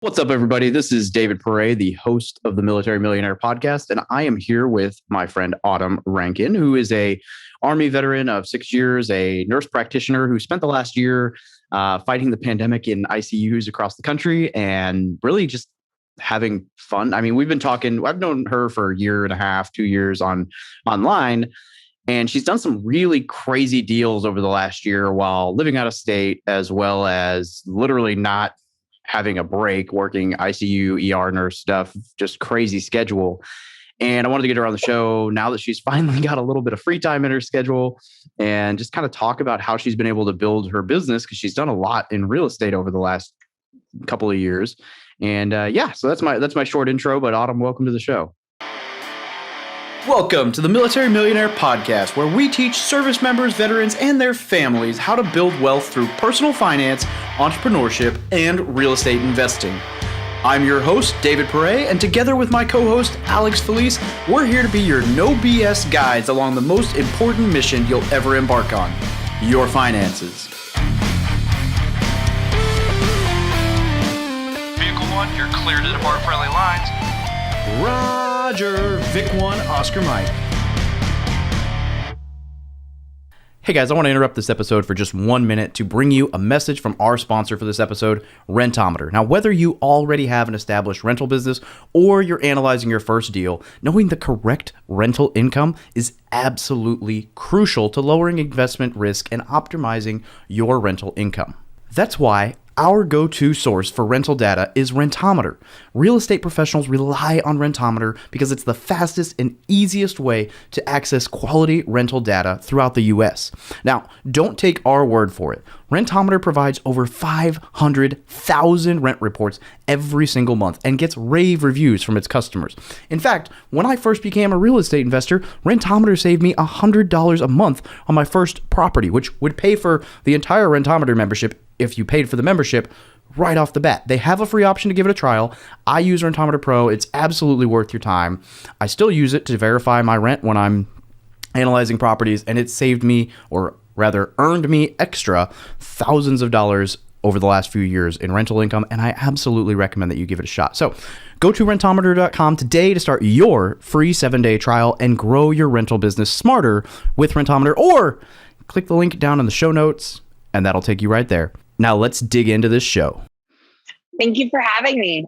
What's up, everybody? This is David Pere, the host of the Military Millionaire podcast, and I am here with my friend Autumn Rankin, who is a Army veteran of 6 years, a nurse practitioner who spent the last year fighting the pandemic in ICUs across the country and really just having fun. I mean, we've been talking. I've known her for a year and a half, 2 years online, and she's done some really crazy deals over the last year while living out of state, as well as literally not having a break, working ICU, ER nurse stuff, just crazy schedule. And I wanted to get her on the show now that she's finally got a little bit of free time in her schedule and just kind of talk about how she's been able to build her business, because she's done a lot in real estate over the last couple of years. And so that's my short intro. But Autumn, welcome to the show. Welcome to the Military Millionaire podcast, where we teach service members, veterans, and their families how to build wealth through personal finance, entrepreneurship, and real estate investing. I'm your host, David Pere, and together with my co-host, Alex Felice, we're here to be your no BS guides along the most important mission you'll ever embark on: your finances. Vehicle 1, you're clear to depart friendly lines. Roger, Vic 1, Oscar Mike. Hey guys, I want to interrupt this episode for just 1 minute to bring you a message from our sponsor for this episode, Rentometer. Now, whether you already have an established rental business or you're analyzing your first deal, knowing the correct rental income is absolutely crucial to lowering investment risk and optimizing your rental income. That's why our go-to source for rental data is Rentometer. Real estate professionals rely on Rentometer because it's the fastest and easiest way to access quality rental data throughout the US. Now, don't take our word for it. Rentometer provides over 500,000 rent reports every single month and gets rave reviews from its customers. In fact, when I first became a real estate investor, Rentometer saved me $100 a month on my first property, which would pay for the entire Rentometer membership if you paid for the membership right off the bat. They have a free option to give it a trial. I use Rentometer Pro. It's absolutely worth your time. I still use it to verify my rent when I'm analyzing properties, and it saved me, or rather earned me, extra thousands of dollars over the last few years in rental income, and I absolutely recommend that you give it a shot. So go to rentometer.com today to start your free 7-day trial and grow your rental business smarter with Rentometer, or click the link down in the show notes and that'll take you right there. Now let's dig into this show. Thank you for having me.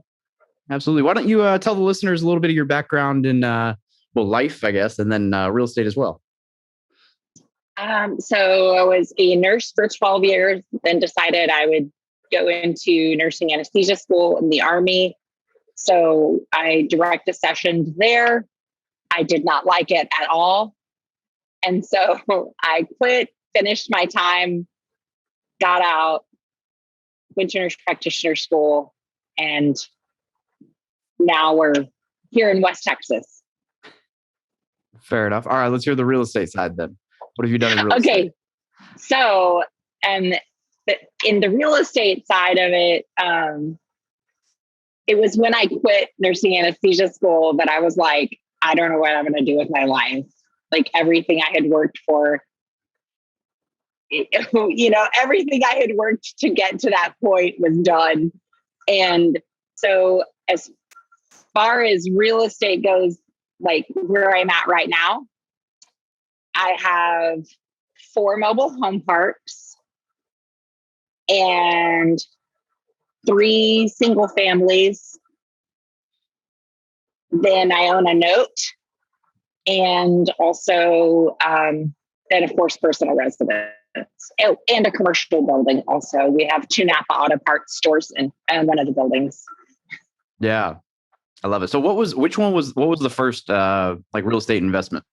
Absolutely. Why don't you tell the listeners a little bit of your background in life, I guess, and then real estate as well. So I was a nurse for 12 years, then decided I would go into nursing anesthesia school in the Army. So I direct a session there. I did not like it at all. And so I quit, finished my time, got out, went to nurse practitioner school, and now we're here in West Texas. Fair enough. All right, let's hear the real estate side then. What have you done in real estate? Okay, so in the real estate side of it, it was when I quit nursing anesthesia school that I was like, I don't know what I'm going to do with my life. Like everything I had worked for, everything I had worked to get to that point was done. And so as far as real estate goes, like where I'm at right now, I have 4 mobile home parks and 3 single families. Then I own a note, and also then of course personal residence. Oh, and a commercial building also. We have 2 Napa Auto Parts stores in one of the buildings. Yeah, I love it. So what was the first real estate investment?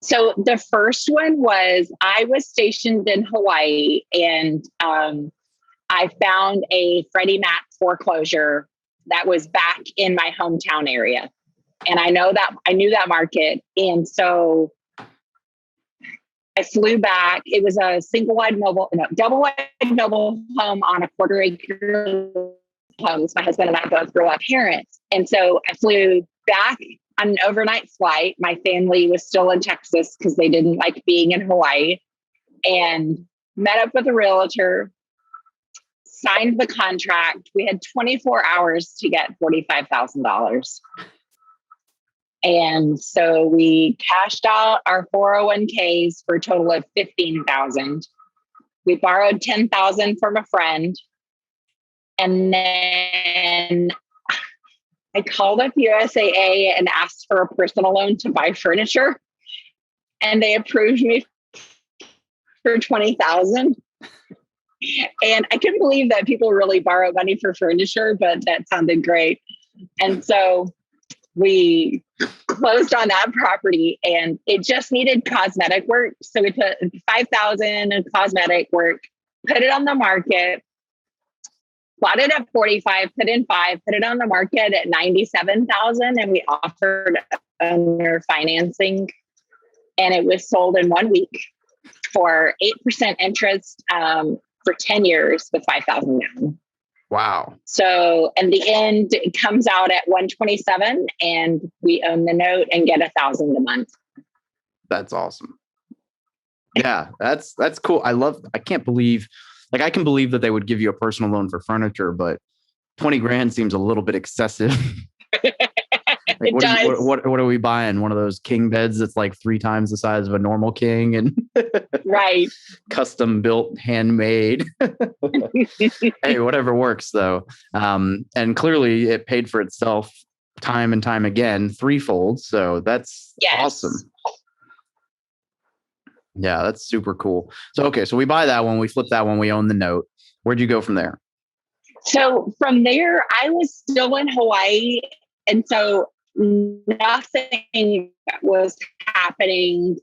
So the first one was, I was stationed in Hawaii, and I found a Freddie Mac foreclosure that was back in my hometown area. And I knew that market. And so I flew back. It was a double wide mobile home on a 1/4 acre homes. My husband and I both grew up parents. And so I flew back on an overnight flight. My family was still in Texas because they didn't like being in Hawaii, and met up with a realtor, signed the contract. We had 24 hours to get $45,000. And so we cashed out our 401ks for a total of $15,000. We borrowed $10,000 from a friend. And then I called up USAA and asked for a personal loan to buy furniture. And they approved me for $20,000. And I couldn't believe that people really borrow money for furniture, but that sounded great. And so we closed on that property, and it just needed cosmetic work. So we put $5,000 in cosmetic work, put it on the market, bought it at 45, put in 5, put it on the market at 97,000, and we offered owner financing, and it was sold in 1 week for 8% interest for 10 years with 5,000 down. Wow. So in the end, it comes out at 127, and we own the note and get $1,000 a month. That's awesome. Yeah, that's cool. I can't believe, like, I can believe that they would give you a personal loan for furniture, but 20 grand seems a little bit excessive. Like, It does. what are we buying? One of those king beds that's like 3 times the size of a normal king and Right. custom built, handmade. Hey, whatever works though. And clearly it paid for itself time and time again, threefold. So that's awesome. Yeah, that's super cool. So, okay. So we buy that one, we flip that one, we own the note. Where'd you go from there? So from there, I was still in Hawaii. And so nothing was happening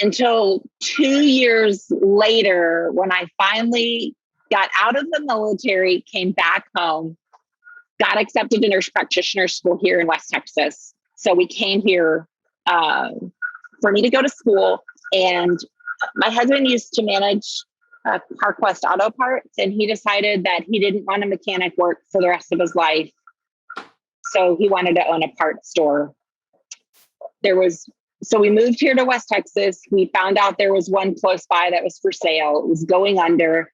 until 2 years later, when I finally got out of the military, came back home, got accepted to nurse practitioner school here in West Texas. So we came here for me to go to school. And my husband used to manage CarQuest Auto Parts, and he decided that he didn't want a mechanic work for the rest of his life. So he wanted to own a parts store. So we moved here to West Texas. We found out there was one close by that was for sale. It was going under.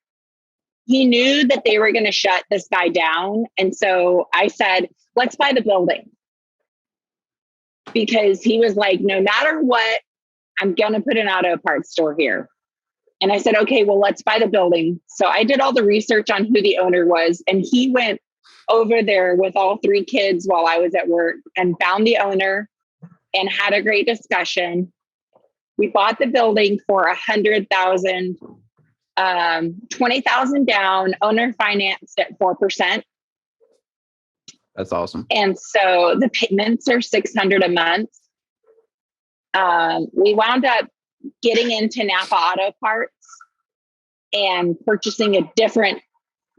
He knew that they were going to shut this guy down. And so I said, let's buy the building. Because he was like, no matter what, I'm going to put an auto parts store here. And I said, okay, well, let's buy the building. So I did all the research on who the owner was. And he went over there with all 3 kids while I was at work and found the owner and had a great discussion. We bought the building for $100,000, 20,000 down, owner financed at 4%. That's awesome. And so the payments are $600 a month. We wound up getting into Napa Auto Parts and purchasing a different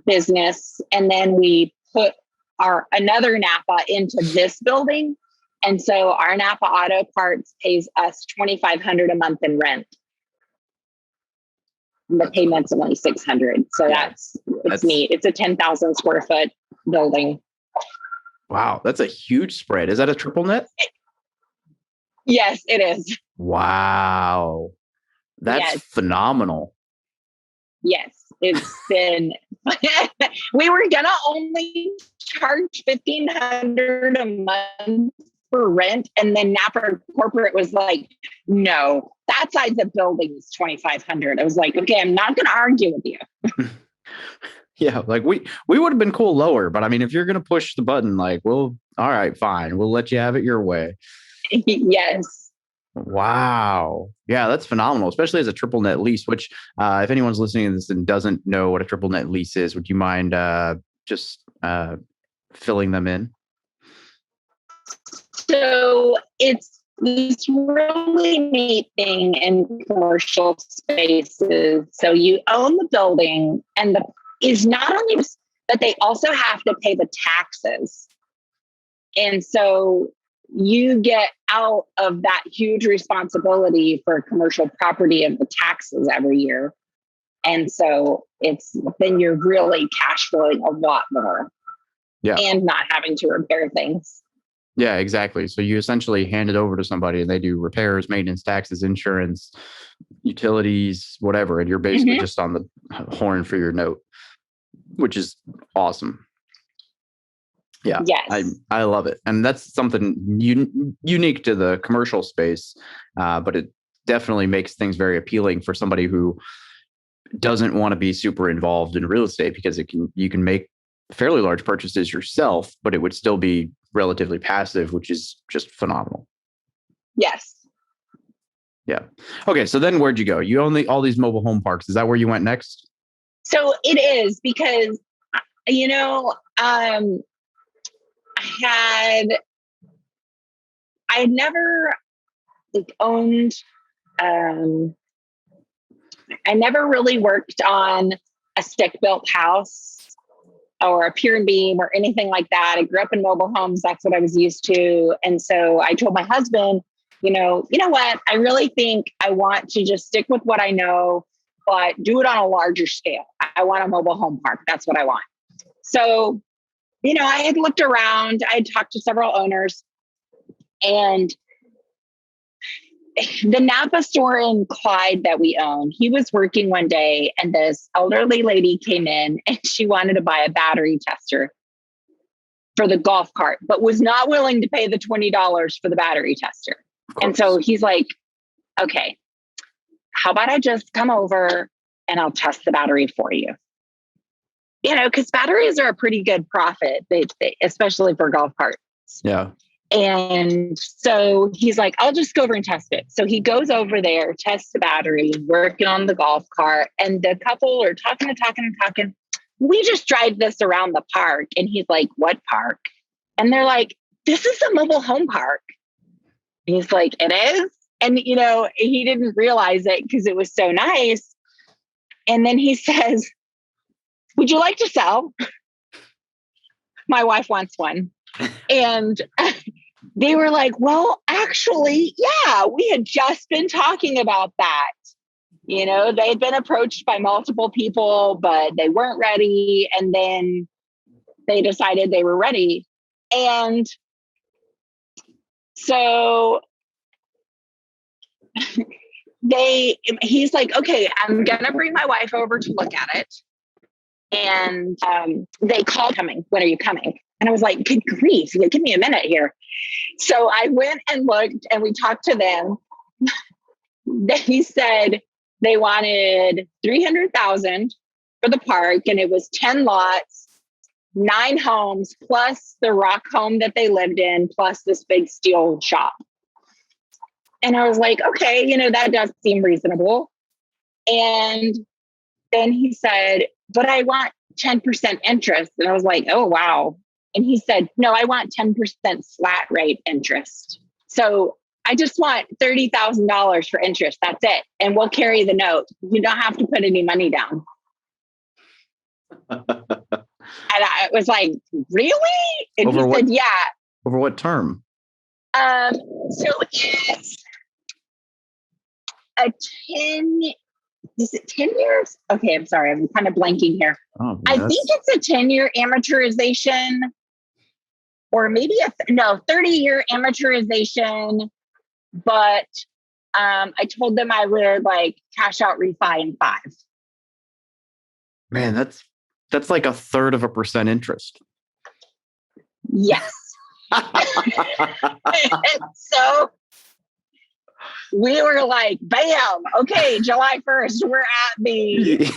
business. And then we put another Napa into this building. And so our Napa Auto Parts pays us $2,500 a month in rent. And the payment's only $600. So that's neat. It's a 10,000 square foot building. Wow, that's a huge spread. Is that a triple net? Yes, it is. Wow. That's phenomenal. Yes, it's been, we were going to only charge $1,500 a month for rent. And then Napa Corporate was like, no, that side's a building is $2,500. I was like, okay, I'm not going to argue with you. Yeah, like we would have been cool lower, but I mean, if you're going to push the button, like, well, all right, fine. We'll let you have it your way. Yes. Wow. Yeah, that's phenomenal, especially as a triple net lease, which if anyone's listening to this and doesn't know what a triple net lease is, would you mind just filling them in? So it's this really neat thing in commercial spaces. So you own the building, and is not only that they also have to pay the taxes. And so you get out of that huge responsibility for commercial property of the taxes every year. And so then you're really cash flowing a lot more. Yeah. And not having to repair things. Yeah, exactly. So you essentially hand it over to somebody and they do repairs, maintenance, taxes, insurance, utilities, whatever. And you're basically Mhm. just on the horn for your note, which is awesome. Yeah, I Yes. I love it, and that's something unique to the commercial space, but it definitely makes things very appealing for somebody who doesn't want to be super involved in real estate because you can make fairly large purchases yourself, but it would still be relatively passive, which is just phenomenal. Yes. Yeah. Okay, so then where'd you go? You own all these mobile home parks. Is that where you went next? So it is because, you know, had I had never like owned um I never really worked on a stick built house or a pier and beam or anything like that. I grew up in mobile homes. That's what I was used to. And so I told my husband, you know what? I really think I want to just stick with what I know, but do it on a larger scale. I want a mobile home park. That's what I want. So, I had looked around, I had talked to several owners, and the Napa store in Clyde that we own, he was working one day and this elderly lady came in and she wanted to buy a battery tester for the golf cart, but was not willing to pay the $20 for the battery tester. And so he's like, okay, how about I just come over and I'll test the battery for you? Because batteries are a pretty good profit, especially for golf carts. Yeah. And so he's like, I'll just go over and test it. So he goes over there, tests the battery, working on the golf cart. And the couple are talking and talking and talking. We just drive this around the park. And he's like, what park? And they're like, this is the mobile home park. And he's like, it is? And, he didn't realize it because it was so nice. And then he says, would you like to sell? My wife wants one. And they were like, well, actually, yeah, we had just been talking about that. They had been approached by multiple people, but they weren't ready. And then they decided they were ready. And so he's like, okay, I'm going to bring my wife over to look at it. And they called coming. When are you coming? And I was like, good grief, give me a minute here. So I went and looked and we talked to them. They said they wanted $300,000 for the park. And it was 10 lots, 9 homes, plus the rock home that they lived in, plus this big steel shop. And I was like, okay, that does seem reasonable. And then he said, but I want 10% interest. And I was like, oh, wow. And he said, no, I want 10% flat rate interest. So I just want $30,000 for interest. That's it. And we'll carry the note. You don't have to put any money down. And I was like, really? And he said, yeah. Over what term? So it's a 10. Is it 10 years? Okay, I'm sorry. I'm kind of blanking here. Oh, I think it's a 10-year amortization or maybe 30-year amortization. But I told them I would cash out refi in 5. Man, that's like 1/3% interest. Yes. So we were like, bam, okay, July 1st, we're at the,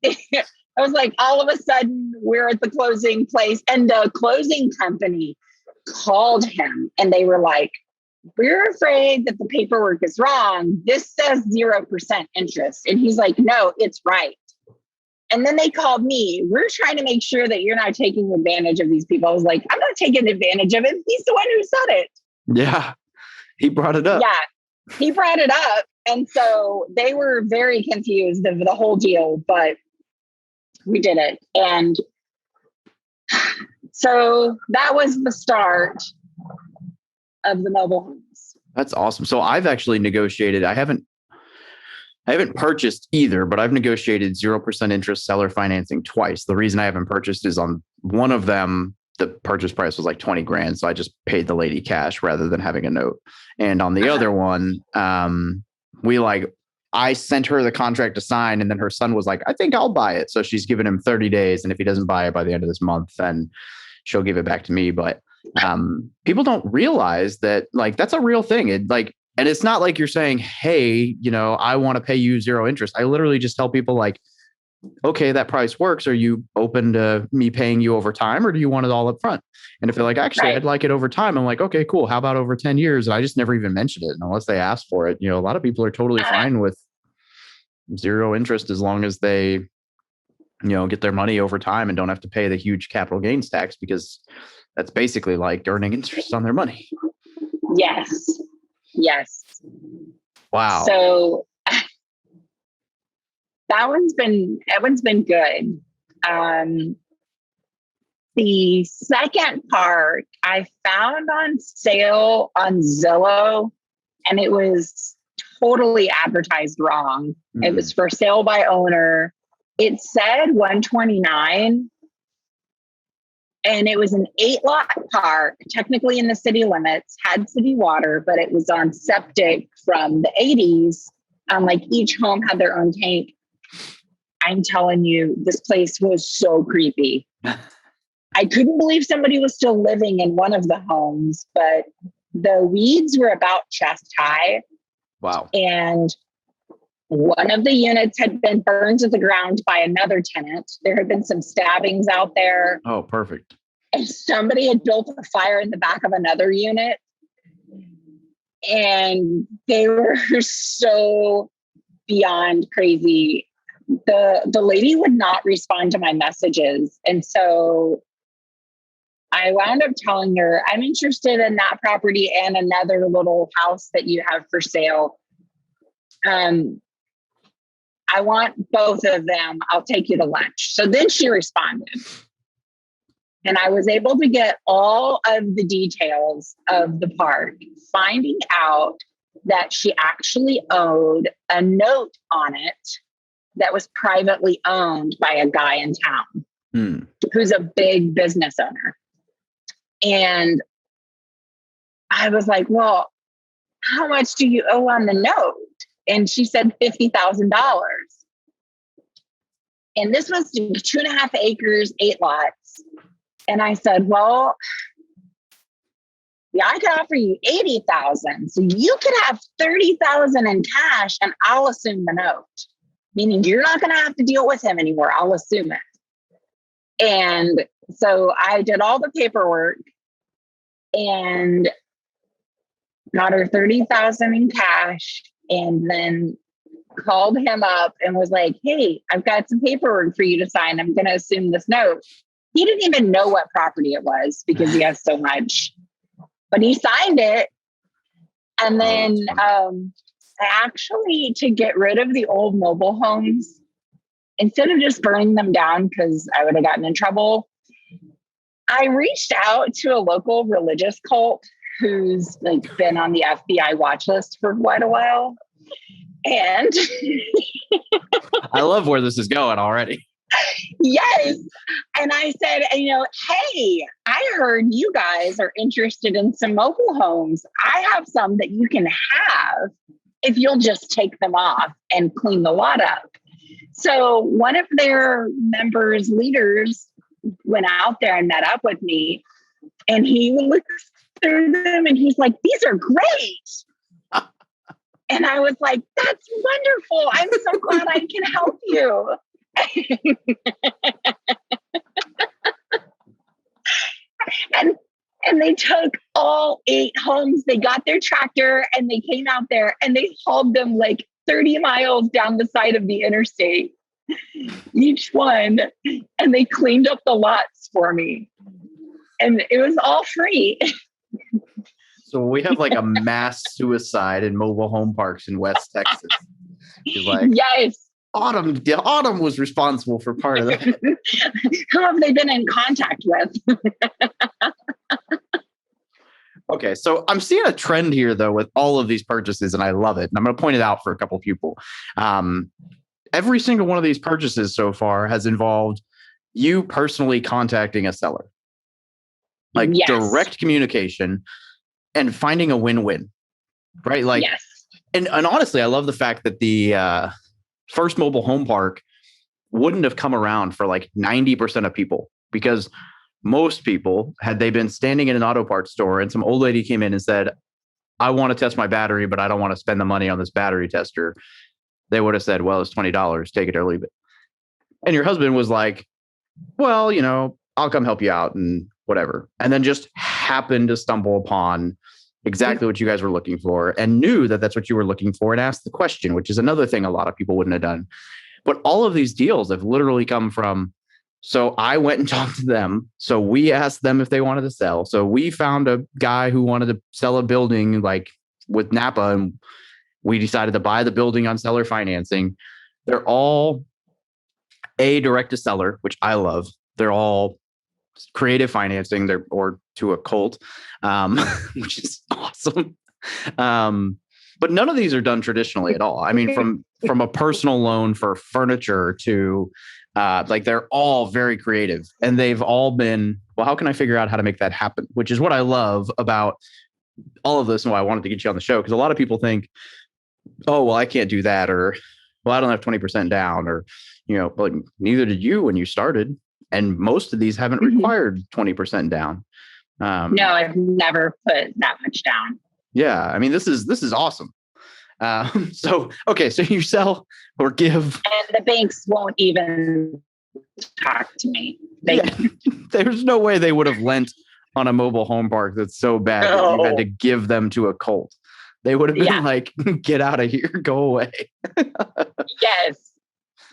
I was like, all of a sudden we're at the closing place and the closing company called him and they were like, we're afraid that the paperwork is wrong. This says 0% interest. And he's like, no, it's right. And then they called me. We're trying to make sure that you're not taking advantage of these people. I was like, I'm not taking advantage of it. He's the one who said it. Yeah. He brought it up. Yeah. He brought it up. And so they were very confused of the whole deal, but we did it. And so that was the start of the mobile homes. That's awesome. So I've actually negotiated. I haven't purchased either, but I've negotiated 0% interest seller financing twice. The reason I haven't purchased is on one of them, the purchase price was like 20 grand. So I just paid the lady cash rather than having a note. And on the other one, I sent her the contract to sign, and then her son was like, I think I'll buy it. So she's given him 30 days. And if he doesn't buy it by the end of this month, then she'll give it back to me. But people don't realize that like that's a real thing. And it's not like you're saying, hey, I want to pay you 0 interest. I literally just tell people like, okay, that price works. Are you open to me paying you over time, or do you want it all up front? And if they're like, actually, I'd like it over time, I'm like, okay, cool. How about over 10 years? And I just never even mentioned it. And unless they ask for it, a lot of people are totally fine with 0 interest as long as they, get their money over time and don't have to pay the huge capital gains tax, because that's basically like earning interest on their money. Yes. Wow. So that one's been good. The second park I found on sale on Zillow, and it was totally advertised wrong. Mm-hmm. It was for sale by owner. It said 129, and it was an 8-lot park, technically in the city limits, had city water, but it was on septic from the 80s. Like each home had their own tank. I'm telling you, this place was so creepy. I couldn't believe somebody was still living in one of the homes, but the weeds were about chest high. Wow. And one of the units had been burned to the ground by another tenant. There had been some stabbings out there. Oh, perfect. And somebody had built a fire in the back of another unit. And they were so beyond crazy. The lady would not respond to my messages. And so I wound up telling her, I'm interested in that property and another little house that you have for sale. I want both of them. I'll take you to lunch. So then she responded. And I was able to get all of the details of the park, finding out that she actually owed a note on it that was privately owned by a guy in town who's a big business owner. And I was like, well, how much do you owe on the note? And she said $50,000. And this was 2.5 acres, 8 lots. And I said, well, yeah, I could offer you 80,000. So you could have 30,000 in cash and I'll assume the note. Meaning you're not going to have to deal with him anymore. I'll assume it. And so I did all the paperwork and got her 30,000 in cash, and then called him up and was like, hey, I've got some paperwork for you to sign. I'm going to assume this note. He didn't even know what property it was because he has so much, but he signed it. And then actually, to get rid of the old mobile homes, instead of just burning them down because I would have gotten in trouble, I reached out to a local religious cult who's like been on the FBI watch list for quite a while. And I love where this is going already. Yes. And I said, hey, I heard you guys are interested in some mobile homes. I have some that you can have if you'll just take them off and clean the lot up. So one of their members, leaders, went out there and met up with me, and he looked through them and he's like, these are great. And I was like, that's wonderful. I'm so glad I can help you. And they took all 8 homes. They got their tractor and they came out there and they hauled them like 30 miles down the side of the interstate, each one. And they cleaned up the lots for me. And it was all free. So we have like a mass suicide in mobile home parks in West Texas. He's like, yes. Autumn was responsible for part of that. Who have they been in contact with? Okay, so I'm seeing a trend here, though, with all of these purchases, and I love it. And I'm going to point it out for a couple of people. Every single one of these purchases so far has involved you personally contacting a seller. like Yes. direct communication and finding a win-win, right? Like, yes. and honestly, I love the fact that the first mobile home park wouldn't have come around for like 90% of people, because most people, had they been standing in an auto parts store and some old lady came in and said, I want to test my battery, but I don't want to spend the money on this battery tester, they would have said, well, it's $20, take it or leave it. And your husband was like, well, you know, I'll come help you out and whatever. And then just happened to stumble upon exactly what you guys were looking for and knew that that's what you were looking for and asked the question, which is another thing a lot of people wouldn't have done. But all of these deals have literally come from, so I went and talked to them. So we asked them if they wanted to sell. So we found a guy who wanted to sell a building like with Napa, and we decided to buy the building on seller financing. They're all direct to seller, which I love. They're all creative financing, or to a cult, which is awesome. But none of these are done traditionally at all. I mean, from a personal loan for furniture to like, they're all very creative, and they've all been, well, how can I figure out how to make that happen? Which is what I love about all of this and why I wanted to get you on the show. Because a lot of people think, oh, well, I can't do that, or, well, I don't have 20% down, or, you know, but neither did you when you started. And most of these haven't required 20% down. No, I've never put that much down. Yeah. I mean, this is awesome. So you sell or give. And the banks won't even talk to me. There's no way they would have lent on a mobile home park that's so bad that you had to give them to a cult. They would have been like, get out of here, go away. Yes.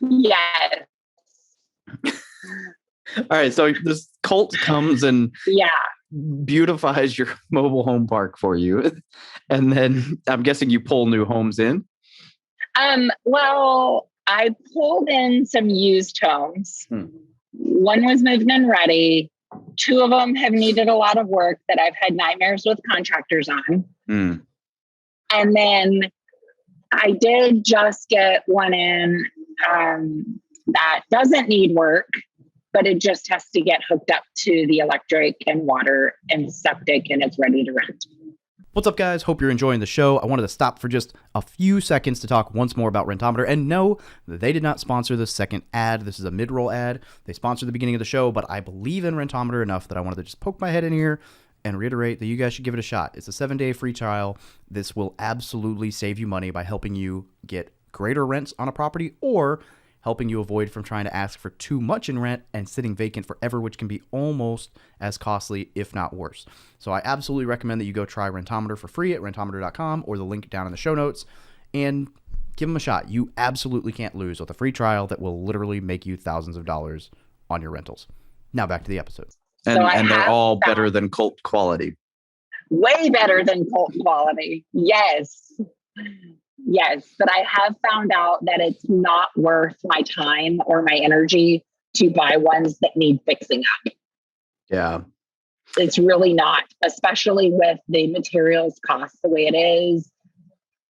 Yes. All right. So this cult comes and Yeah. beautifies your mobile home park for you. And then I'm guessing you pull new homes in. Well, I pulled in some used homes. One was moved and ready. Two of them have needed a lot of work that I've had nightmares with contractors on. And then I did just get one in that doesn't need work, but it just has to get hooked up to the electric and water and septic, and it's ready to rent. What's up, guys? Hope you're enjoying the show. I wanted to stop for just a few seconds to talk once more about Rentometer. And no, they did not sponsor the second ad. This is a mid-roll ad. They sponsored the beginning of the show, but I believe in Rentometer enough that I wanted to just poke my head in here and reiterate that you guys should give it a shot. It's a 7-day free trial. This will absolutely save you money by helping you get greater rents on a property, or helping you avoid from trying to ask for too much in rent and sitting vacant forever, which can be almost as costly, if not worse. So I absolutely recommend that you go try Rentometer for free at rentometer.com, or the link down in the show notes, and give them a shot. You absolutely can't lose with a free trial that will literally make you thousands of dollars on your rentals. Now back to the episode. And they're all better than cult quality. Way better than cult quality. Yes. Yes. But I have found out that it's not worth my time or my energy to buy ones that need fixing up. Yeah. It's really not, especially with the materials cost the way it is.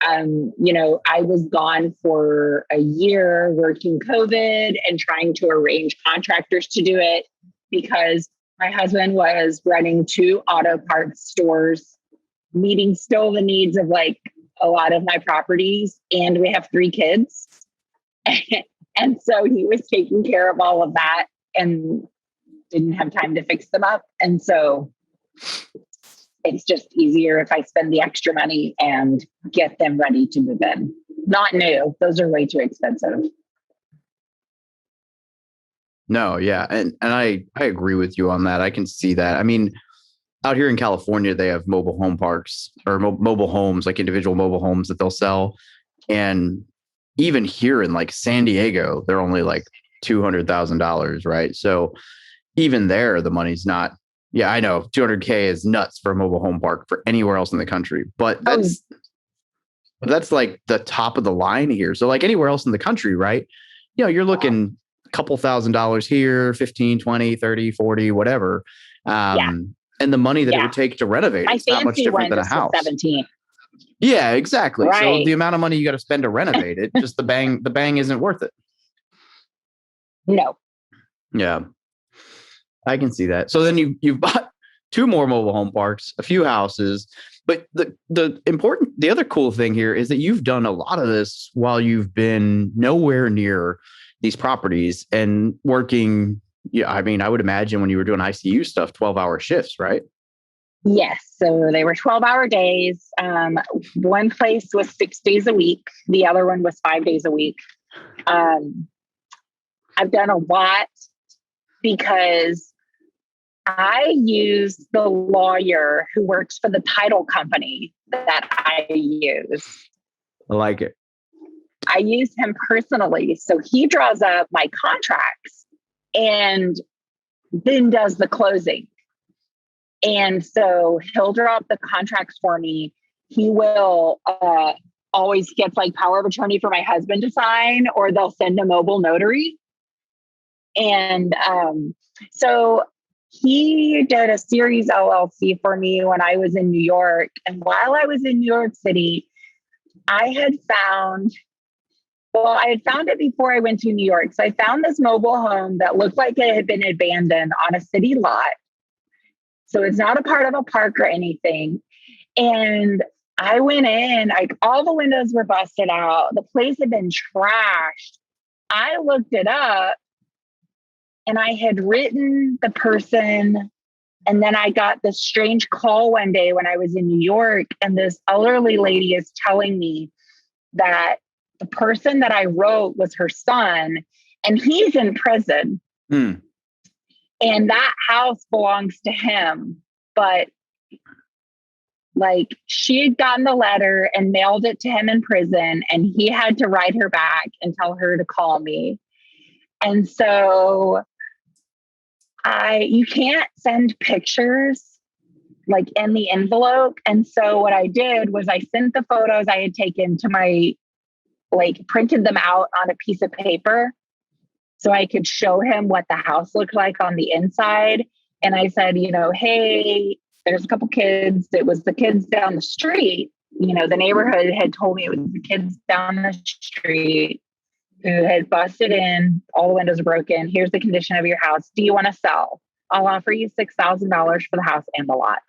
I was gone for a year working COVID and trying to arrange contractors to do it, because my husband was running 2 auto parts stores, meeting still the needs of like a lot of my properties. And we have 3 kids. And so he was taking care of all of that and didn't have time to fix them up. And so it's just easier if I spend the extra money and get them ready to move in. Not new. Those are way too expensive. No, yeah. And I agree with you on that. I can see that. I mean, out here in California, they have mobile home parks, or mobile homes, like individual mobile homes that they'll sell. And even here in like San Diego, they're only like $200,000, right? So even there, the money's not. Yeah, I know $200K is nuts for a mobile home park for anywhere else in the country, but that's like the top of the line here. So like anywhere else in the country, right? You know, you're looking a couple $1,000s here, 15, 20, 30, 40, whatever. And the money that it would take to renovate, it's not much different than a house. 17. Yeah, exactly. Right. So the amount of money you got to spend to renovate it, just the bang isn't worth it. No. Yeah. I can see that. So then you've bought two more mobile home parks, a few houses. But the other cool thing here is that you've done a lot of this while you've been nowhere near these properties and working. Yeah, I mean, I would imagine when you were doing ICU stuff, 12-hour shifts, right? Yes. So they were 12-hour days. One place was 6 days a week. The other one was 5 days a week. I've done a lot because I use the lawyer who works for the title company that I use. I like it. I use him personally. So he draws up my contracts and then does the closing. And so he'll draw up the contracts for me. He will always gets like power of attorney for my husband to sign, or they'll send a mobile notary. And so he did a series LLC for me when I was in New York. And while I was in New York City, I had found it before I went to New York. So I found this mobile home that looked like it had been abandoned on a city lot. So it's not a part of a park or anything. And I went in, all the windows were busted out. The place had been trashed. I looked it up and I had written the person. And then I got this strange call one day when I was in New York. And this elderly lady is telling me that the person that I wrote was her son, and he's in prison. And that house belongs to him. But like, she had gotten the letter and mailed it to him in prison, and he had to write her back and tell her to call me. And so you can't send pictures like in the envelope. And so what I did was I sent the photos I had taken to printed them out on a piece of paper so I could show him what the house looked like on the inside. And I said, hey, there's a couple kids. It was the kids down the street. The neighborhood had told me it was the kids down the street who had busted in. All the windows are broken. Here's the condition of your house. Do you want to sell? I'll offer you $6,000 for the house and the lot.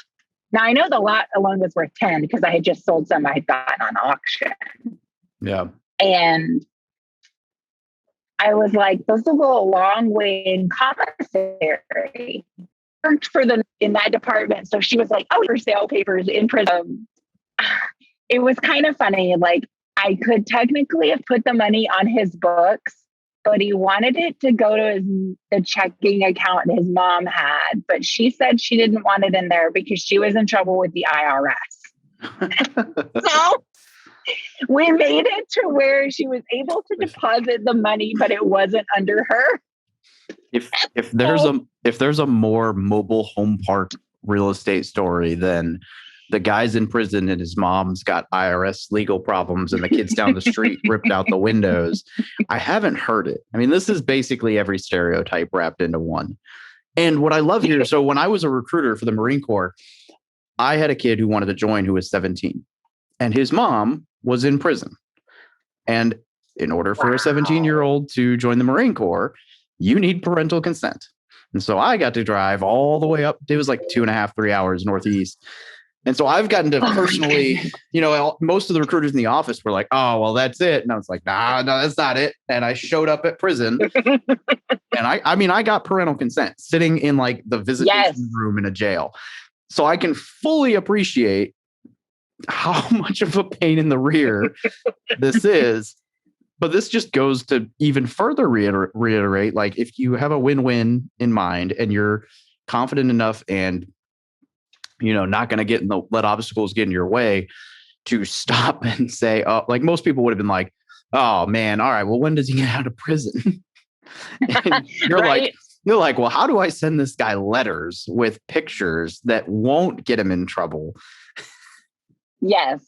Now, I know the lot alone was worth 10 because I had just sold some I had gotten on auction. Yeah. And I was like, those will go a long way in commissary. Worked for them in that department. So she was like, oh, your sale papers in prison. It was kind of funny. Like, I could technically have put the money on his books, but he wanted it to go to the checking account his mom had. But she said she didn't want it in there because she was in trouble with the IRS. So we made it to where she was able to deposit the money, but it wasn't under her. If there's a more mobile home park real estate story than the guy's in prison and his mom's got IRS legal problems and the kids down the street ripped out the windows, I haven't heard it. I mean, this is basically every stereotype wrapped into one. And what I love here, so when I was a recruiter for the Marine Corps, I had a kid who wanted to join who was 17, and his mom was in prison. And in order for a 17-year-old to join the Marine Corps, you need parental consent. And so I got to drive all the way up. It was like 2.5, 3 hours northeast. And so I've gotten to personally, most of the recruiters in the office were like, oh, well, that's it. And I was like, no, that's not it. And I showed up at prison and I got parental consent sitting in like the visitation room in a jail. So I can fully appreciate how much of a pain in the rear this is. But this just goes to even further reiterate, like, if you have a win-win in mind and you're confident enough and, not going to let obstacles get in your way, to stop and say, oh, like most people would have been like, oh man, all right, well, when does he get out of prison? And you're right? like, well, how do I send this guy letters with pictures that won't get him in trouble? Yes.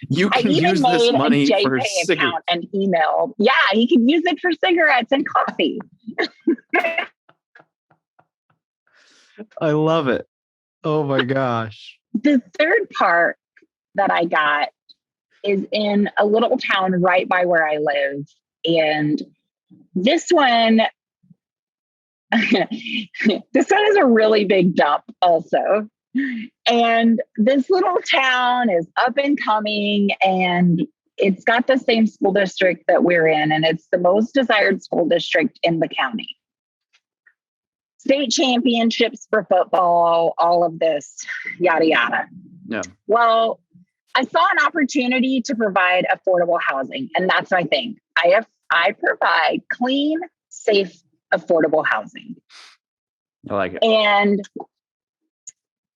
You can use this money for cigarettes and email. Yeah, he can use it for cigarettes and coffee. I love it. Oh my gosh. The third part that I got is in a little town right by where I live. And this one is a really big dump also. And this little town is up and coming, and it's got the same school district that we're in, and it's the most desired school district in the county. State championships for football, all of this, yada, yada. Yeah. Well, I saw an opportunity to provide affordable housing, and that's my thing. I provide clean, safe, affordable housing. I like it. And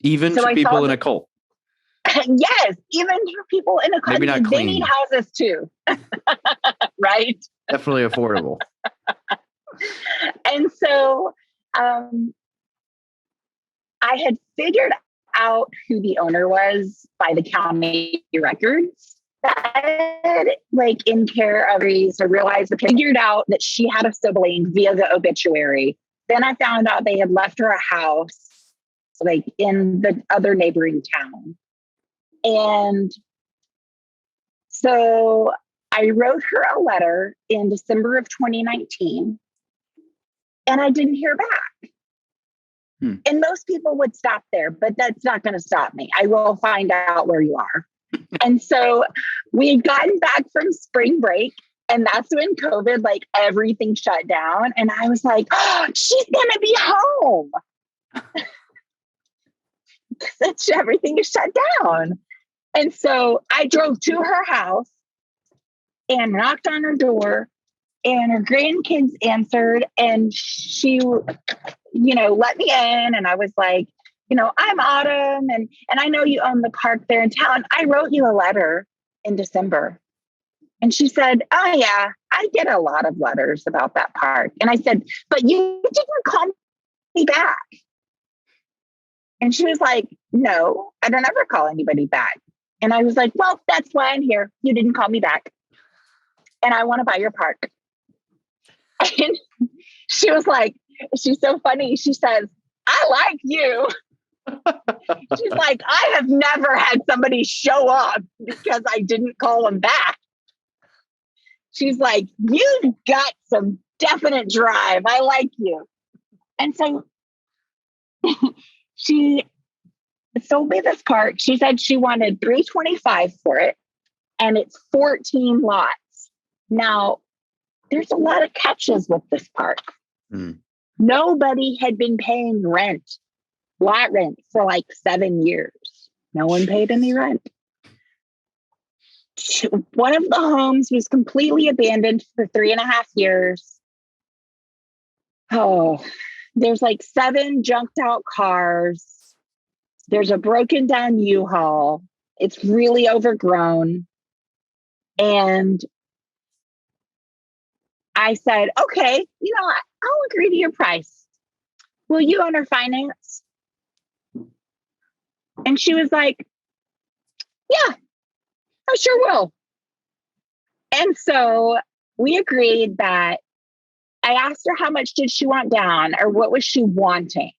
even so to I people saw in a cult. yes, even for people in a Maybe not country, they clean. need houses too. Right? Definitely affordable. And so I had figured out who the owner was by the county records. That, like, in care of these, I realized, figured out that she had a sibling via the obituary. Then I found out they had left her a house, like, in the other neighboring town. And so I wrote her a letter in December of 2019, and I didn't hear back. And most people would stop there, but that's not going to stop me. I will find out where you are. And so we had gotten back from spring break, and that's when COVID, like, everything shut down. And I was like, oh, she's going to be home. Everything is shut down. And so I drove to her house and knocked on her door, and her grandkids answered, and she, let me in. And I was like, I'm Autumn, and I know you own the park there in town. I wrote you a letter in December. And she said, oh yeah, I get a lot of letters about that park. And I said, but you didn't call me back. And she was like, no, I don't ever call anybody back. And I was like, well, that's why I'm here. You didn't call me back. And I want to buy your park. And she was like, she's so funny. She says, I like you. She's like, I have never had somebody show up because I didn't call them back. She's like, you've got some definite drive. I like you. And so she sold me this park. She said she wanted $325 for it, and it's 14 lots. Now, there's a lot of catches with this park. Nobody had been paying lot rent, for like 7 years. No one paid any rent. One of the homes was completely abandoned for 3.5 years. Oh, there's like 7 junked out cars. There's a broken down U-Haul. It's really overgrown. And I said, okay, I'll agree to your price. Will you owner finance? And she was like, yeah, I sure will. And so we agreed that I asked her how much did she want down, or what was she wanting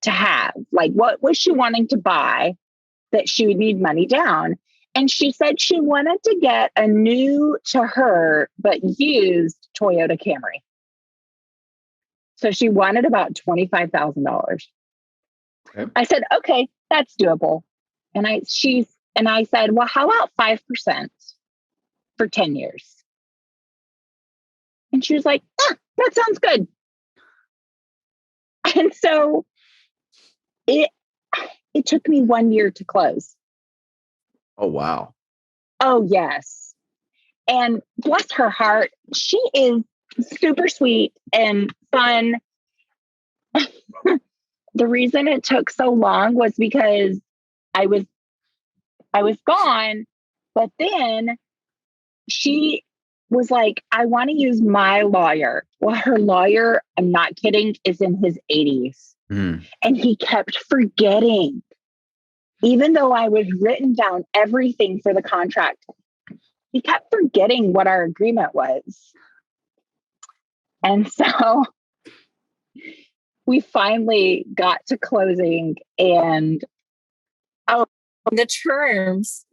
to have? Like, what was she wanting to buy that she would need money down? And she said she wanted to get a new to her, but used Toyota Camry. So she wanted about $25,000. Okay. I said, okay, that's doable. And I said, well, how about 5% for 10 years? And she was like, that sounds good. And so it took me 1 year to close. Oh, wow. Oh, yes. And bless her heart, she is super sweet and fun. The reason it took so long was because I was gone, but then she was like, I want to use my lawyer. Well, her lawyer, I'm not kidding, is in his 80s. And he kept forgetting, even though I was written down everything for the contract, he kept forgetting what our agreement was. And so we finally got to closing, and the terms.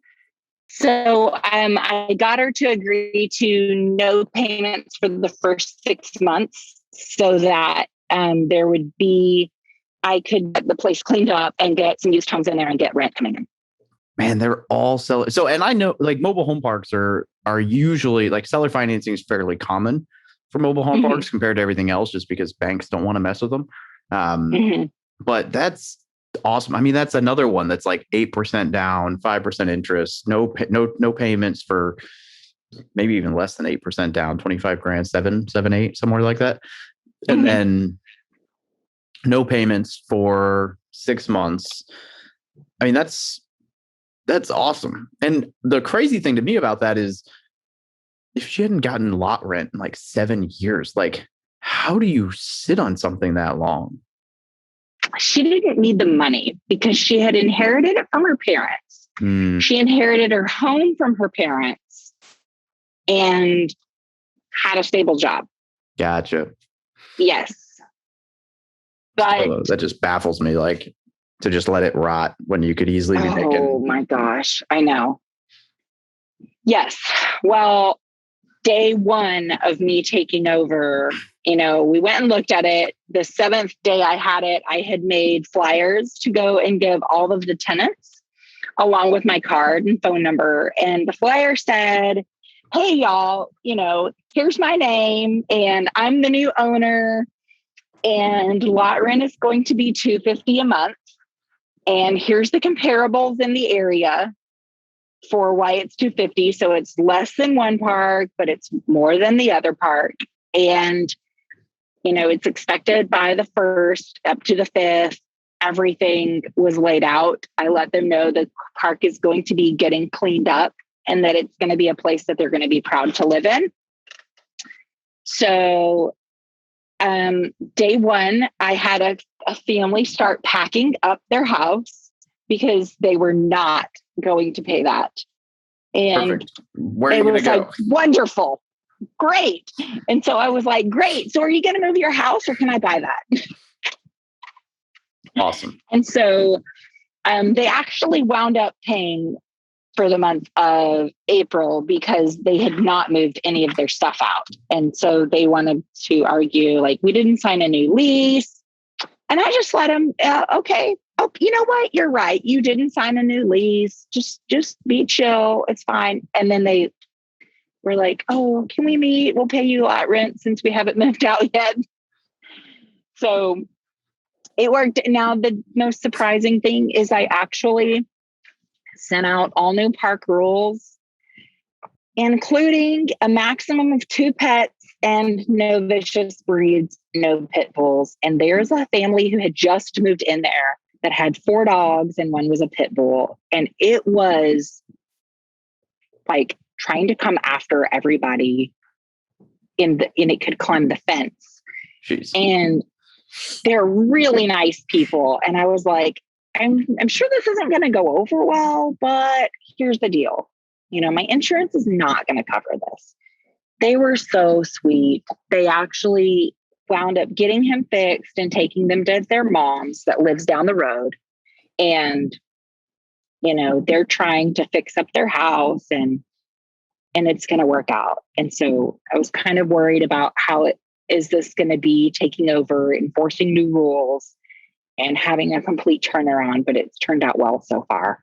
So I got her to agree to no payments for the first 6 months, so that there would be I could get the place cleaned up and get some used homes in there and get rent coming in. Man, they're all selling. So, and I know like mobile home parks are usually like seller financing is fairly common for mobile home parks compared to everything else, just because banks don't want to mess with them. But that's awesome. I mean, that's another one that's like 8% down, 5% interest, no payments for maybe even less than 8% down, 25 grand, 7, 8, somewhere like that. And then no payments for 6 months. I mean, that's awesome. And the crazy thing to me about that is if she hadn't gotten lot rent in like 7 years, like how do you sit on something that long? She didn't need the money because she had inherited it from her parents. She inherited her home from her parents and had a stable job. Gotcha. Yes. But that just baffles me, like to just let it rot when you could easily be making. Oh my gosh, I know. Yes. Well, day one of me taking over, we went and looked at it. The 7th day I had it, I had made flyers to go and give all of the tenants along with my card and phone number. And the flyer said, hey, y'all, here's my name and I'm the new owner and lot rent is going to be $250 a month. And here's the comparables in the area for why it's $250. So it's less than one park, but it's more than the other park. And, it's expected by the 1st up to the 5th. Everything was laid out. I let them know the park is going to be getting cleaned up and that it's going to be a place that they're going to be proud to live in. So day one, I had a family start packing up their house because they were not going to pay that. And perfect. Where are you going to go? Like, wonderful. Great. And so I was like, great. So are you going to move your house or can I buy that? Awesome. And so they actually wound up paying for the month of April because they had not moved any of their stuff out. And so they wanted to argue, like, we didn't sign a new lease. And I just let them, okay. Oh, you know what? You're right. You didn't sign a new lease. Just be chill. It's fine. And then they were like, oh, can we meet? We'll pay you lot rent since we haven't moved out yet. So it worked. Now, the most surprising thing is I actually sent out all new park rules, including a maximum of 2 pets and no vicious breeds, no pit bulls. And there's a family who had just moved in there that had 4 dogs and one was a pit bull. And it was like trying to come after everybody and it could climb the fence. Jeez. And they're really nice people. And I was like, I'm sure this isn't going to go over well, but here's the deal. My insurance is not going to cover this. They were so sweet. They actually wound up getting him fixed and taking them to their mom's that lives down the road. And, they're trying to fix up their house and it's going to work out. And so I was kind of worried about how is this going to be taking over, enforcing new rules and having a complete turnaround, but it's turned out well so far.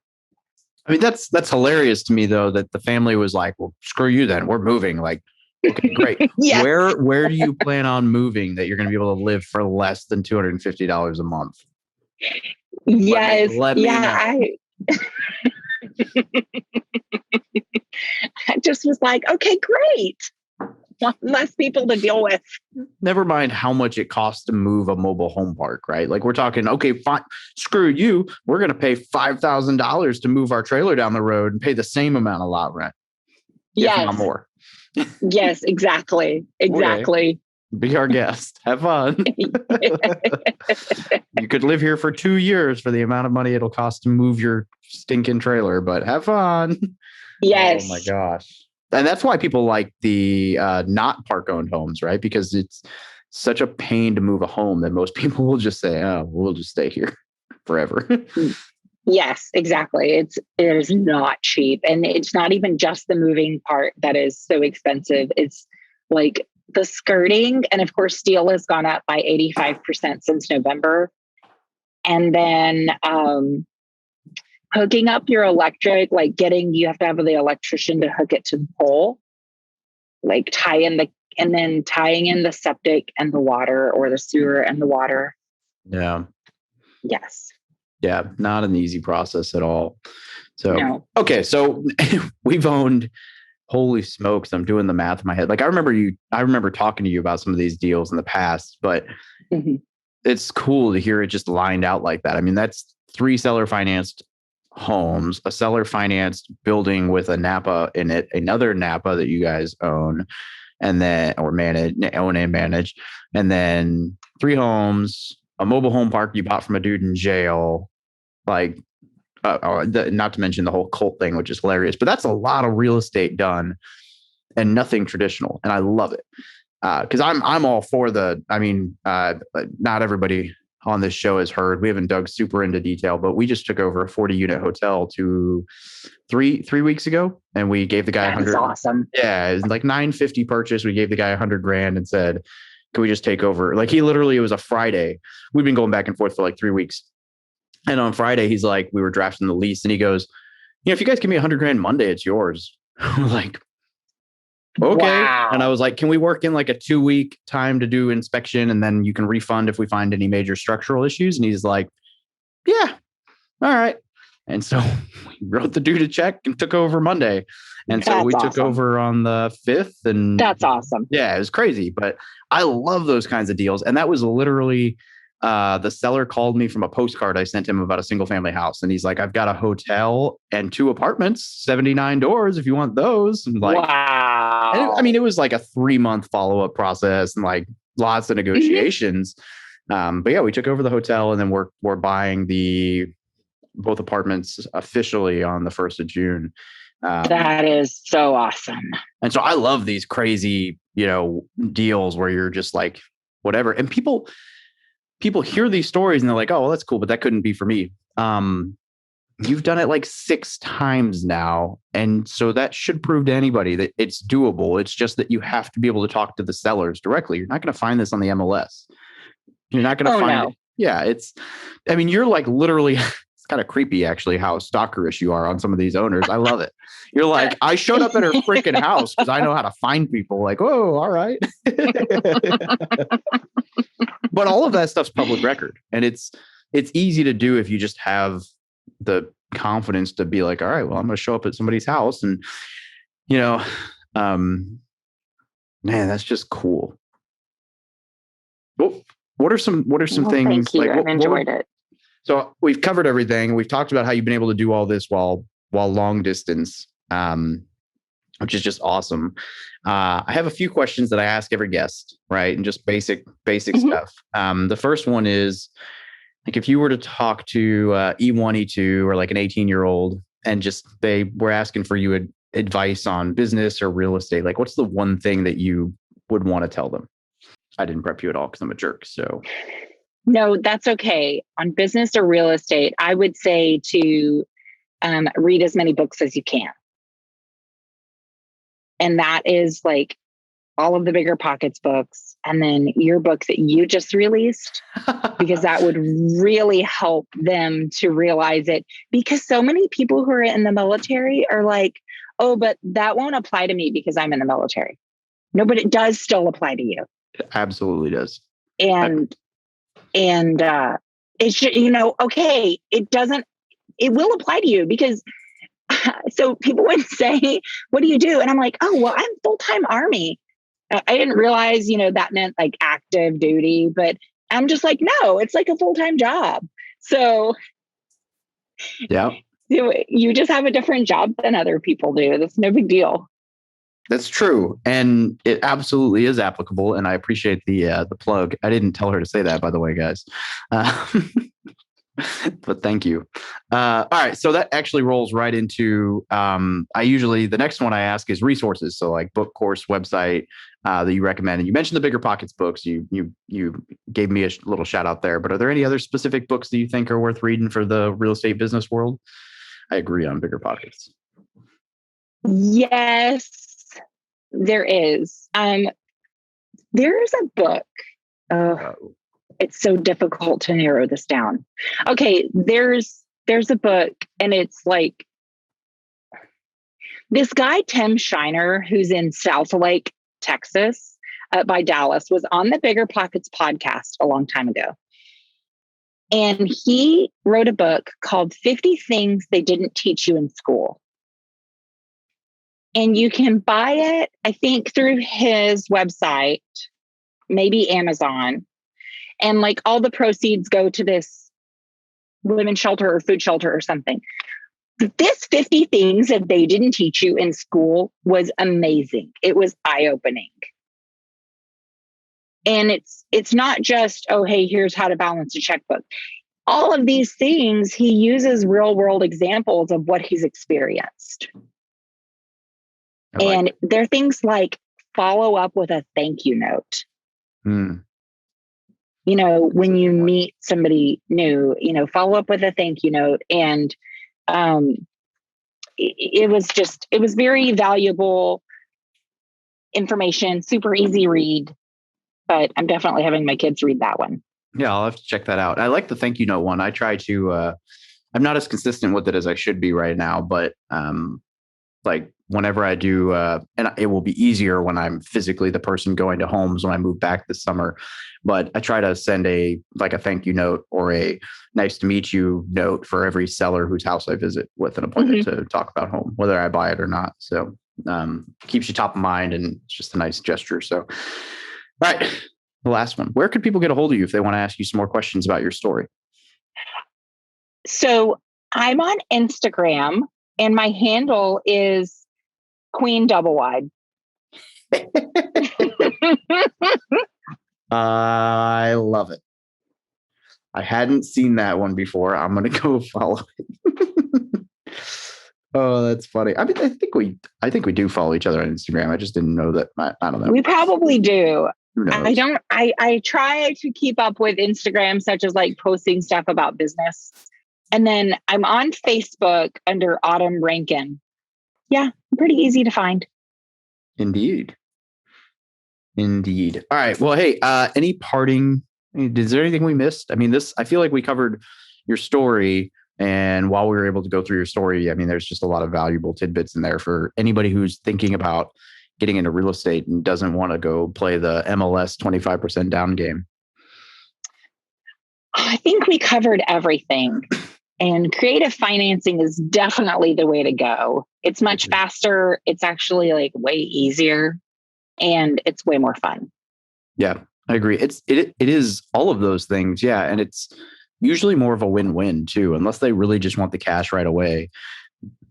I mean, that's hilarious to me though, that the family was like, well, screw you then, we're moving. Like, okay, great. Yes. Where do you plan on moving that you're going to be able to live for less than $250 a month? Yes. Let me know. I just was like, okay, great. Less people to deal with. Never mind how much it costs to move a mobile home park, right? Like we're talking, okay, fine, screw you. We're going to pay $5,000 to move our trailer down the road and pay the same amount of lot rent. Yes. If not more. Yes, exactly. Exactly. Okay. Be our guest. Have fun. You could live here for 2 years for the amount of money it'll cost to move your stinking trailer, but have fun. Yes. Oh my gosh. And that's why people like the not park owned homes, right? Because it's such a pain to move a home that most people will just say, oh, we'll just stay here forever. Yes, exactly. It is not cheap. And it's not even just the moving part that is so expensive. It's like the skirting. And of course, steel has gone up by 85% since November. And then hooking up your electric, like you have to have the electrician to hook it to the pole, like tying in the septic and the water, or the sewer and the water. Yeah. Yes. Yeah. Not an easy process at all. So, No. okay. So we've owned, holy smokes, I'm doing the math in my head. Like I remember talking to you about some of these deals in the past, but it's cool to hear it just lined out like that. I mean, that's 3 seller financed homes, a seller financed building with a Napa in it, another Napa that you guys own and then, or own and manage, and then 3 homes, a mobile home park you bought from a dude in jail, like, not to mention the whole cult thing, which is hilarious, but that's a lot of real estate done and nothing traditional. And I love it. Cause I'm all for not everybody on this show has heard, we haven't dug super into detail, but we just took over a 40 unit hotel three weeks ago. And we gave the guy That is awesome. Yeah. It was like 950 purchase. We gave the guy $100,000 and said, can we just take over? Like it was a Friday. We've been going back and forth for like 3 weeks. And on Friday, he's like, we were drafting the lease and he goes, if you guys give me $100,000 Monday, it's yours. We're like, okay. Wow. And I was like, can we work in like a 2-week time to do inspection? And then you can refund if we find any major structural issues. And he's like, yeah, all right. And so we wrote the dude a check and took over Monday. And so we took over on the 5th. And that's awesome. Yeah, it was crazy. But I love those kinds of deals. And that was literally, the seller called me from a postcard I sent him about a single family house. And he's like, I've got a hotel and 2 apartments, 79 doors if you want those. And like, wow. It was like a 3-month follow-up process and like lots of negotiations. But yeah, we took over the hotel and then we're buying both apartments officially on the 1st of June. That is so awesome. And so I love these crazy, deals where you're just like, whatever. And people hear these stories and they're like, oh, well, that's cool, but that couldn't be for me. You've done it like 6 times now. And so that should prove to anybody that it's doable. It's just that you have to be able to talk to the sellers directly. You're not going to find this on the MLS. You're not going to find it. Yeah. You're like literally, it's kind of creepy actually how stalkerish you are on some of these owners. I love it. You're like, I showed up at her freaking house because I know how to find people. Like, oh, all right. But all of that stuff's public record. And it's easy to do if you just have the confidence to be like, all right, well, I'm going to show up at somebody's house and, man, that's just cool. What are some things? Thank you. I've enjoyed it. So we've covered everything. We've talked about how you've been able to do all this while long distance, which is just awesome. I have a few questions that I ask every guest, right? And just basic stuff. The first one is, like, if you were to talk to E1, E2, or like an 18-year-old, and just they were asking for you advice on business or real estate, like what's the one thing that you would want to tell them? I didn't prep you at all because I'm a jerk. So no, that's okay. On business or real estate, I would say to read as many books as you can. And that is like all of the Bigger Pockets books, and then your book that you just released, because that would really help them to realize it. Because so many people who are in the military are like, oh, but that won't apply to me because I'm in the military. No, but it does still apply to you. It absolutely does. And it's, okay, it will apply to you because so people would say, what do you do? And I'm like, oh, well, I'm full-time Army. I didn't realize, that meant like active duty, but I'm just like, no, it's like a full-time job. So yeah, you just have a different job than other people do. That's no big deal. That's true. And it absolutely is applicable. And I appreciate the plug. I didn't tell her to say that, by the way, guys. But thank you. All right. So that actually rolls right into, the next one I ask is resources. So like book, course, website that you recommend. And you mentioned the Bigger Pockets books. You gave me a little shout out there, but are there any other specific books that you think are worth reading for the real estate business world? I agree on Bigger Pockets. Yes, there is. There's a book. It's so difficult to narrow this down. Okay, there's a book, and it's like this guy, Tim Shiner, who's in Southlake, Texas, by Dallas, was on the Bigger Pockets podcast a long time ago. And he wrote a book called 50 Things They Didn't Teach You in School. And you can buy it, I think, through his website, maybe Amazon. And like all the proceeds go to this women's shelter or food shelter or something. This 50 things that they didn't teach you in school was amazing. It was eye-opening. And it's not just, oh, hey, here's how to balance a checkbook. All of these things, he uses real world examples of what he's experienced. And they're things like follow up with a thank you note. You know, when you meet somebody new, you know, follow up with a thank you note. And it was very valuable information, super easy read. But I'm definitely having my kids read that one. Yeah, I'll have to check that out. I like the thank you note one. I try to, I'm not as consistent with it as I should be right now, but like whenever I do, and it will be easier when I'm physically the person going to homes when I move back this summer. But I try to send a thank you note or a nice to meet you note for every seller whose house I visit with an appointment to talk about home, whether I buy it or not. So keeps you top of mind, and it's just a nice gesture. So, all right, the last one. Where could people get a hold of you if they want to ask you some more questions about your story? So I'm on Instagram, and my handle is Queen Double Wide. I love it. I hadn't seen that one before. I'm going to go follow it. Oh, that's funny. I mean, I think we do follow each other on Instagram. I just didn't know that. I don't know. We probably do. Who knows? I try to keep up with Instagram, such as like posting stuff about business. And then I'm on Facebook under Autumn Rankin. Yeah, pretty easy to find. Indeed. All right. Well, hey, any parting? Is there anything we missed? I mean, I feel like we covered your story. And while we were able to go through your story, I mean, there's just a lot of valuable tidbits in there for anybody who's thinking about getting into real estate and doesn't want to go play the MLS 25% down game. I think we covered everything. And creative financing is definitely the way to go. It's much faster. It's actually like way easier, and it's way more fun. Yeah, I agree. It is all of those things. Yeah. And it's usually more of a win-win too, unless they really just want the cash right away.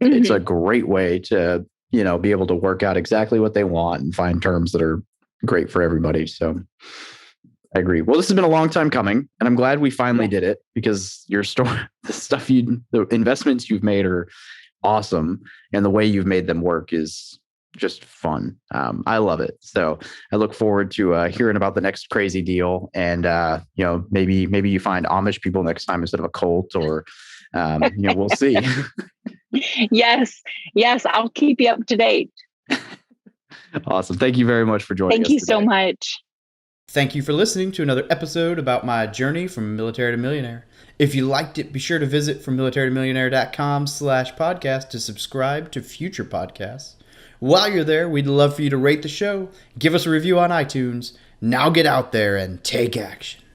It's a great way to, be able to work out exactly what they want and find terms that are great for everybody. So I agree. Well, this has been a long time coming, and I'm glad we finally did it, because your story, the investments you've made are awesome, and the way you've made them work is just fun. I love it. So I look forward to hearing about the next crazy deal, and maybe you find Amish people next time instead of a cult, or we'll see. Yes, I'll keep you up to date. Awesome. Thank you very much for joining us. Thank you so much. Thank you for listening to another episode about my journey from military to millionaire. If you liked it, be sure to visit FromMilitaryToMillionaire.com/podcast to subscribe to future podcasts. While you're there, we'd love for you to rate the show, give us a review on iTunes. Now get out there and take action.